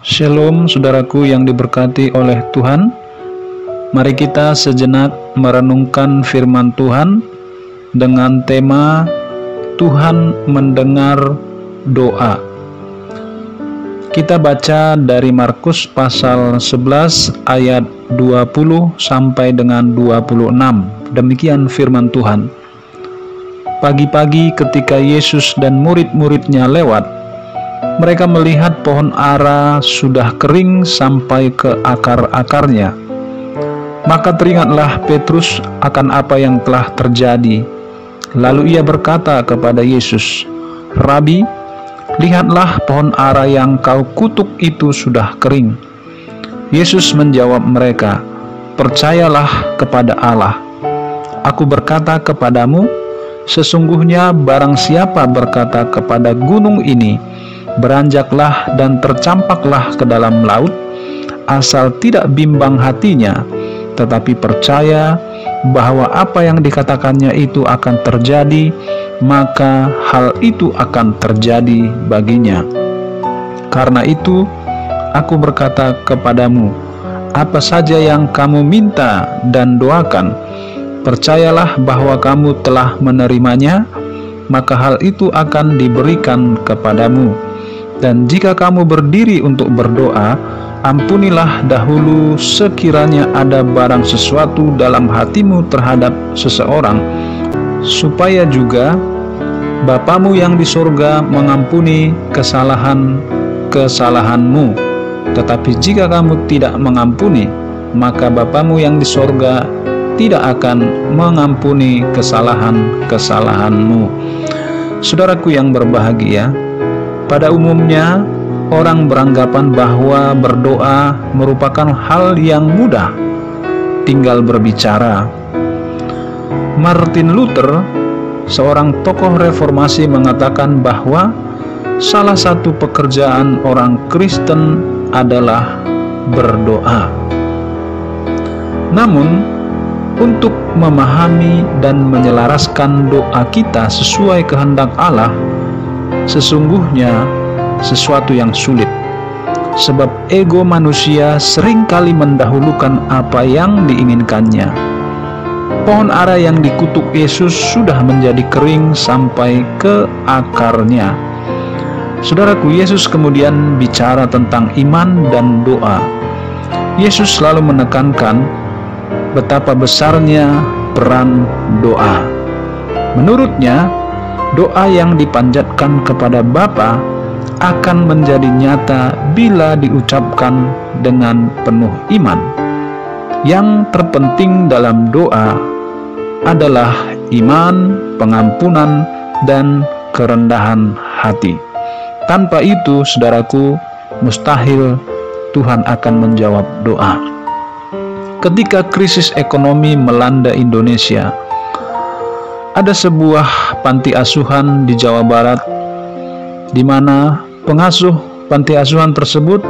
Shalom saudaraku yang diberkati oleh Tuhan. Mari kita sejenak merenungkan firman Tuhan dengan tema Tuhan mendengar doa. Kita baca dari Markus pasal 11 ayat 20 sampai dengan 26. Demikian firman Tuhan. Pagi-pagi ketika Yesus dan murid-muridnya lewat, mereka melihat pohon ara sudah kering sampai ke akar-akarnya. Maka teringatlah Petrus akan apa yang telah terjadi. Lalu ia berkata kepada Yesus, "Rabi, lihatlah pohon ara yang kau kutuk itu sudah kering." Yesus menjawab mereka, "Percayalah kepada Allah. Aku berkata kepadamu, sesungguhnya barang siapa berkata kepada gunung ini, beranjaklah dan tercampaklah ke dalam laut, asal tidak bimbang hatinya, tetapi percaya bahwa apa yang dikatakannya itu akan terjadi, maka hal itu akan terjadi baginya. Karena itu, aku berkata kepadamu, apa saja yang kamu minta dan doakan, percayalah bahwa kamu telah menerimanya, maka hal itu akan diberikan kepadamu. Dan jika kamu berdiri untuk berdoa, ampunilah dahulu sekiranya ada barang sesuatu dalam hatimu terhadap seseorang, supaya juga Bapamu yang di surga mengampuni kesalahan-kesalahanmu. Tetapi jika kamu tidak mengampuni, maka Bapamu yang di surga tidak akan mengampuni kesalahan-kesalahanmu." Saudaraku yang berbahagia, pada umumnya orang beranggapan bahwa berdoa merupakan hal yang mudah, tinggal berbicara. Martin Luther, seorang tokoh reformasi, mengatakan bahwa salah satu pekerjaan orang Kristen adalah berdoa. Namun, untuk memahami dan menyelaraskan doa kita sesuai kehendak Allah, sesungguhnya sesuatu yang sulit, sebab ego manusia seringkali mendahulukan apa yang diinginkannya. Pohon ara yang dikutuk Yesus sudah menjadi kering sampai ke akarnya. Saudaraku, Yesus kemudian bicara tentang iman dan doa. Yesus selalu menekankan betapa besarnya peran doa. Menurutnya, doa yang dipanjatkan kepada Bapa akan menjadi nyata bila diucapkan dengan penuh iman. Yang terpenting dalam doa adalah iman, pengampunan, dan kerendahan hati. Tanpa itu, saudaraku, mustahil Tuhan akan menjawab doa. Ketika krisis ekonomi melanda Indonesia, ada sebuah panti asuhan di Jawa Barat di mana pengasuh panti asuhan tersebut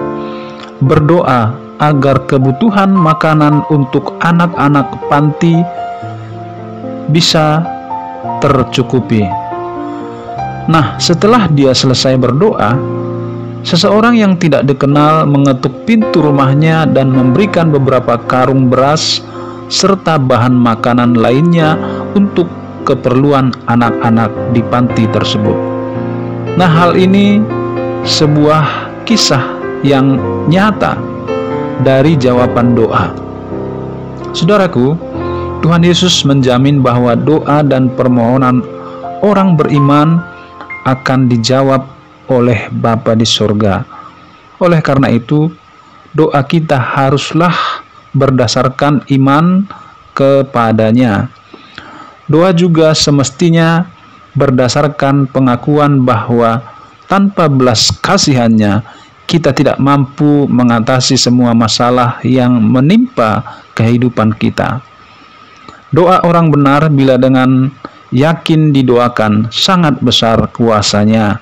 berdoa agar kebutuhan makanan untuk anak-anak panti bisa tercukupi. Nah, setelah dia selesai berdoa, seseorang yang tidak dikenal mengetuk pintu rumahnya dan memberikan beberapa karung beras serta bahan makanan lainnya untuk keperluan anak-anak di panti tersebut. Nah, hal ini sebuah kisah yang nyata dari jawaban doa. Saudaraku, Tuhan Yesus menjamin bahwa doa dan permohonan orang beriman akan dijawab oleh Bapa di surga. Oleh karena itu, doa kita haruslah berdasarkan iman kepadanya. Doa juga semestinya berdasarkan pengakuan bahwa tanpa belas kasihannya kita tidak mampu mengatasi semua masalah yang menimpa kehidupan kita. Doa orang benar bila dengan yakin didoakan sangat besar kuasanya.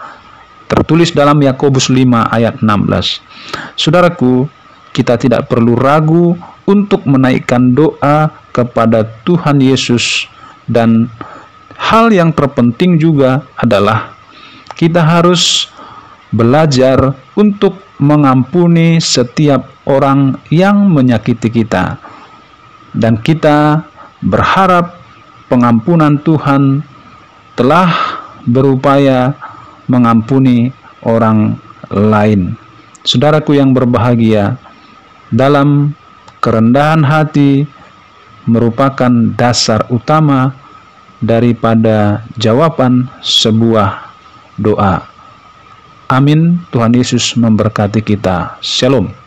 Tertulis dalam Yakobus 5 ayat 16. Saudaraku, kita tidak perlu ragu untuk menaikkan doa kepada Tuhan Yesus. Dan hal yang terpenting juga adalah kita harus belajar untuk mengampuni setiap orang yang menyakiti kita, dan kita berharap pengampunan Tuhan telah berupaya mengampuni orang lain. Saudaraku yang berbahagia, dalam kerendahan hati merupakan dasar utama daripada jawaban sebuah doa. Amin. Tuhan Yesus memberkati kita. Shalom.